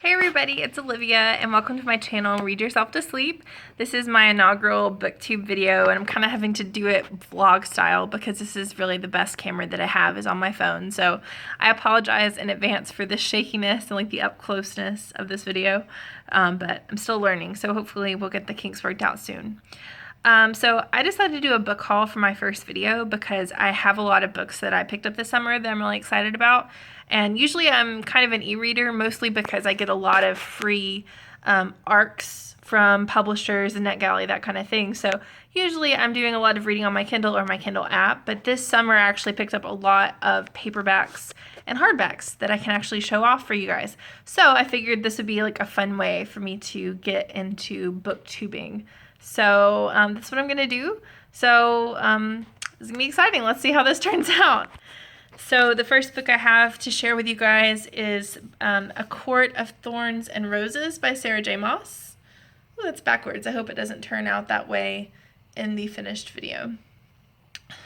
Hey everybody, it's Olivia and welcome to my channel, Read Yourself to Sleep. This is my inaugural booktube video and I'm kind of having to do it vlog style because this is really the best camera that I have is on my phone. So I apologize in advance for the shakiness and like the up closeness of this video, but I'm still learning, so hopefully we'll get the kinks worked out soon. So I decided to do a book haul for my first video because I have a lot of books that I picked up this summer that I'm really excited about. And usually I'm kind of an e-reader, mostly because I get a lot of free ARCs from publishers and NetGalley, that kind of thing. So usually I'm doing a lot of reading on my Kindle or my Kindle app, but this summer I actually picked up a lot of paperbacks and hardbacks that I can actually show off for you guys. So I figured this would be like a fun way for me to get into booktubing. So that's what I'm going to do. So it's going to be exciting. Let's see how this turns out. So the first book I have to share with you guys is A Court of Thorns and Roses by Sarah J. Maas. Ooh, that's backwards. I hope it doesn't turn out that way in the finished video.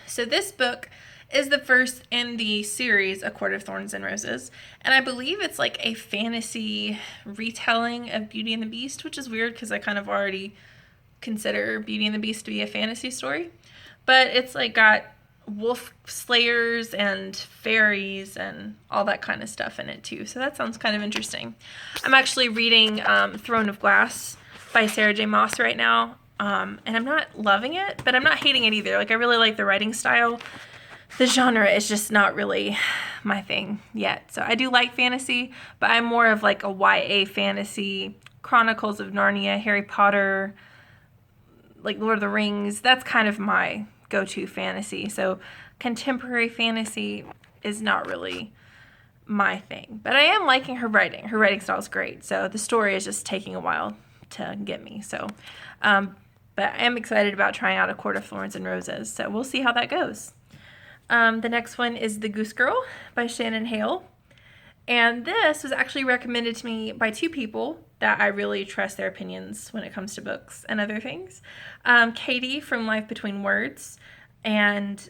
So this book is the first in the series, A Court of Thorns and Roses. And I believe it's like a fantasy retelling of Beauty and the Beast, which is weird because I kind of already consider Beauty and the Beast to be a fantasy story. But it's like got wolf slayers and fairies and all that kind of stuff in it too. So that sounds kind of interesting. I'm actually reading Throne of Glass by Sarah J. Maas right now. And I'm not loving it, but I'm not hating it either. Like I really like the writing style. The genre is just not really my thing yet. So I do like fantasy, but I'm more of like a YA fantasy, Chronicles of Narnia, Harry Potter, like Lord of the Rings. That's kind of my go-to fantasy. So contemporary fantasy is not really my thing, but I am liking her writing. Her writing style is great. So the story is just taking a while to get me. So, but I am excited about trying out A Court of Thorns and Roses. So we'll see how that goes. The next one is The Goose Girl by Shannon Hale. And this was actually recommended to me by two people that I really trust their opinions when it comes to books and other things. Katie from Life Between Words and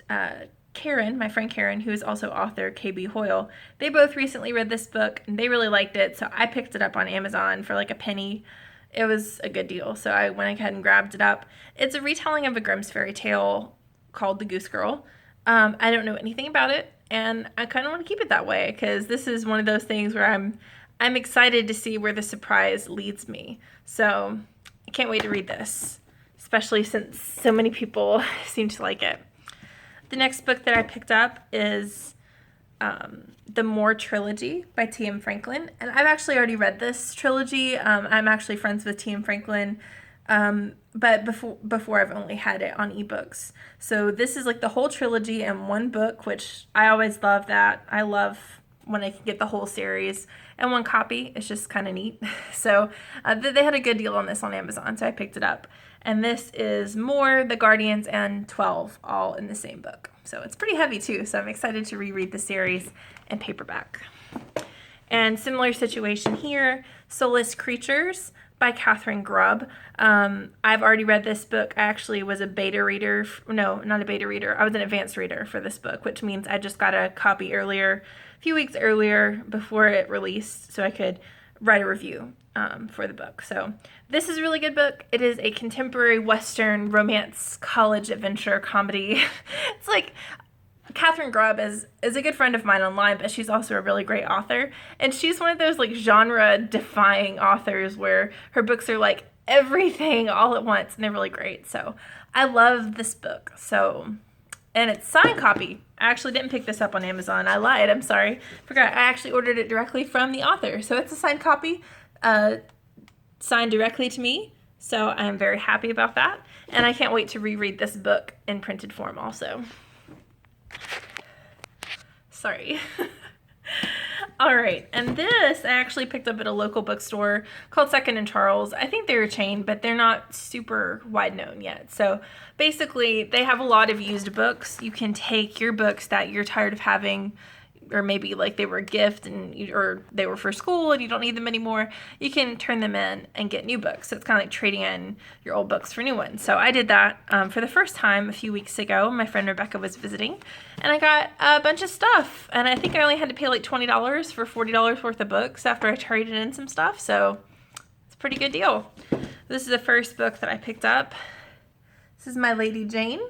Karen, my friend Karen, who is also author KB Hoyle. They both recently read this book and they really liked it, so I picked it up on Amazon for like a penny. It was a good deal, so I went ahead and grabbed it up. It's a retelling of a Grimm's fairy tale called The Goose Girl. I don't know anything about it, and I kind of want to keep it that way because this is one of those things where I'm excited to see where the surprise leads me. So I can't wait to read this, especially since so many people seem to like it. The next book that I picked up is The More Trilogy by T.M. Franklin, and I've actually already read this trilogy. I'm actually friends with T.M. Franklin, but before I've only had it on ebooks. So this is like the whole trilogy in one book, which I always love that. I love when I can get the whole series in one copy. It's just kind of neat. So they had a good deal on this on Amazon, so I picked it up. And this is More, The Guardians, and 12 all in the same book. So it's pretty heavy too, so I'm excited to reread the series in paperback. And similar situation here, Soulless Creatures by Katharine Grubb. I've already read this book. I actually was a beta reader. No, not a beta reader. I was an advanced reader for this book, which means I just got a copy earlier, a few weeks earlier before it released, so I could write a review for the book. So this is a really good book. It is a contemporary Western romance college adventure comedy. It's like Katharine Grubb is a good friend of mine online, but she's also a really great author. And she's one of those like genre-defying authors where her books are like everything all at once, and they're really great. So I love this book. So, and it's signed copy. I actually didn't pick this up on Amazon. I lied. I'm sorry. Forgot. I actually ordered it directly from the author. So it's a signed copy, signed directly to me. So I'm very happy about that. And I can't wait to reread this book in printed form also. Sorry. All right, and this I actually picked up at a local bookstore called Second and Charles. I think they're a chain, but they're not super wide known yet. So basically, they have a lot of used books. You can take your books that you're tired of having, or maybe like they were a gift or they were for school and you don't need them anymore, you can turn them in and get new books. So it's kind of like trading in your old books for new ones. So I did that for the first time a few weeks ago. My friend Rebecca was visiting, and I got a bunch of stuff. And I think I only had to pay like $20 for $40 worth of books after I traded in some stuff. So it's a pretty good deal. This is the first book that I picked up. This is My Lady Jane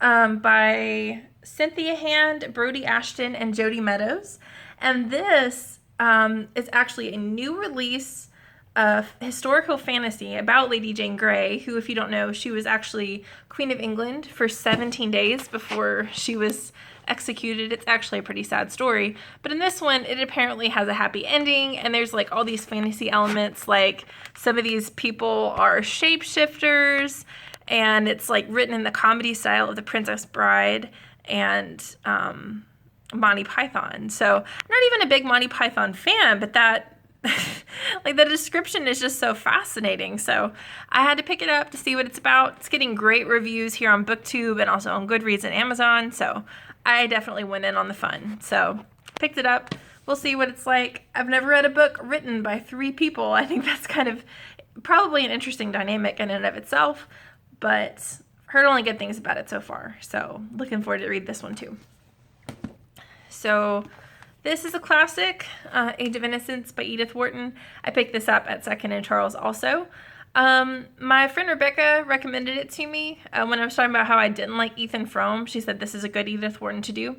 by Cynthia Hand, Brody Ashton, and Jody Meadows. And this is actually a new release of historical fantasy about Lady Jane Grey, who, if you don't know, she was actually Queen of England for 17 days before she was executed. It's actually a pretty sad story. But in this one, it apparently has a happy ending, and there's like all these fantasy elements, like some of these people are shapeshifters, and it's like written in the comedy style of The Princess Bride and Monty Python. So I'm not even a big Monty Python fan, but that like the description is just so fascinating. So I had to pick it up to see what it's about. It's getting great reviews here on BookTube and also on Goodreads and Amazon. So I definitely went in on the fun. So picked it up. We'll see what it's like. I've never read a book written by 3 people. I think that's kind of probably an interesting dynamic in and of itself, but heard only good things about it so far. So looking forward to read this one too. So this is a classic, Age of Innocence by Edith Wharton. I picked this up at Second and Charles also. My friend Rebecca recommended it to me when I was talking about how I didn't like Ethan Frome. She said this is a good Edith Wharton to do.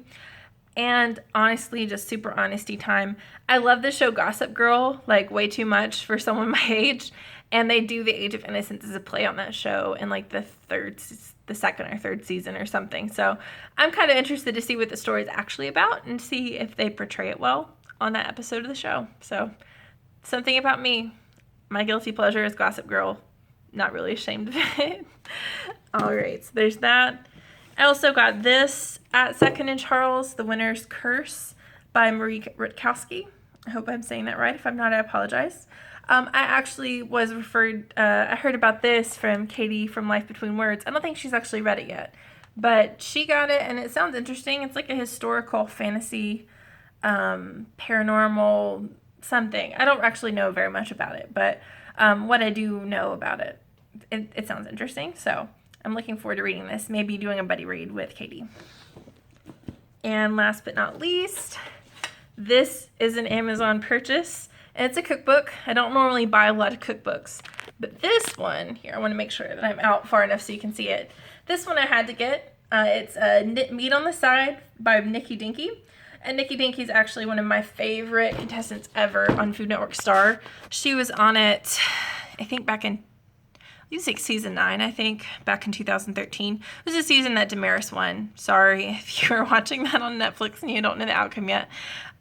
And honestly, just super honesty time. I love the show Gossip Girl, like way too much for someone my age. And they do the Age of Innocence as a play on that show in like the second or third season or something. So I'm kind of interested to see what the story is actually about and see if they portray it well on that episode of the show. So something about me. My guilty pleasure is Gossip Girl. Not really ashamed of it. All right, so there's that. I also got this at Second and Charles, The Winner's Curse by Marie Rutkowski. I hope I'm saying that right. If I'm not, I apologize. I actually was referred, I heard about this from Katie from Life Between Words. I don't think she's actually read it yet, but she got it and it sounds interesting. It's like a historical fantasy, paranormal something. I don't actually know very much about it, but what I do know about it, it sounds interesting. So I'm looking forward to reading this, maybe doing a buddy read with Katie. And last but not least, this is an Amazon purchase. And it's a cookbook. I don't normally buy a lot of cookbooks, but this one here, I want to make sure that I'm out far enough so you can see it. This one I had to get. It's Knit Meat on the Side by Nikki Dinky. And Nikki Dinky is actually one of my favorite contestants ever on Food Network Star. She was on it, I think back in, it was like season 9, I think, back in 2013. It was a season that Damaris won. Sorry if you were watching that on Netflix and you don't know the outcome yet.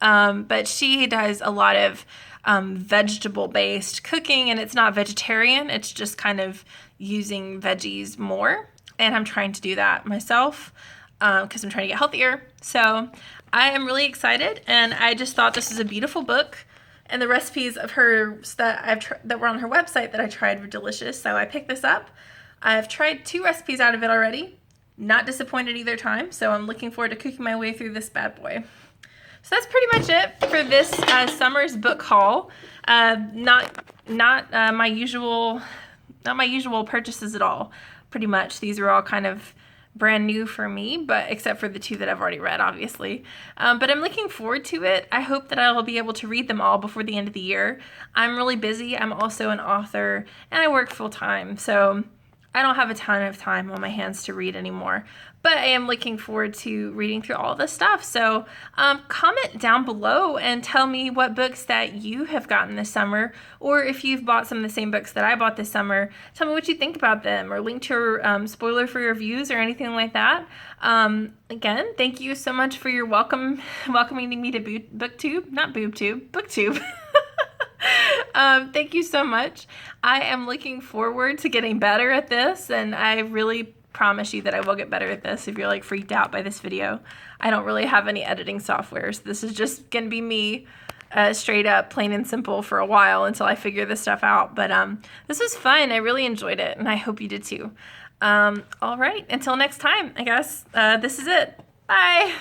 But she does a lot of vegetable-based cooking, and it's not vegetarian. It's just kind of using veggies more. And I'm trying to do that myself because I'm trying to get healthier. So I am really excited, and I just thought this was a beautiful book. And the recipes of hers that were on her website that I tried were delicious. So I picked this up. I've tried 2 recipes out of it already. Not disappointed either time. So I'm looking forward to cooking my way through this bad boy. So that's pretty much it for this summer's book haul. Not my usual purchases at all. Pretty much these are all kind of brand new for me, but except for the 2 that I've already read, obviously. But I'm looking forward to it. I hope that I will be able to read them all before the end of the year. I'm really busy. I'm also an author, and I work full time, so I don't have a ton of time on my hands to read anymore, but I am looking forward to reading through all this stuff. So comment down below and tell me what books that you have gotten this summer, or if you've bought some of the same books that I bought this summer, tell me what you think about them, or link to your spoiler for your reviews or anything like that. Again, thank you so much for your welcoming me to BookTube, not BoobTube, BookTube. Thank you so much. I am looking forward to getting better at this, and I really promise you that I will get better at this if you're like freaked out by this video. I don't really have any editing software, so this is just gonna be me straight up, plain and simple for a while until I figure this stuff out. But this was fun. I really enjoyed it, and I hope you did too. All right, until next time, I guess this is it. Bye.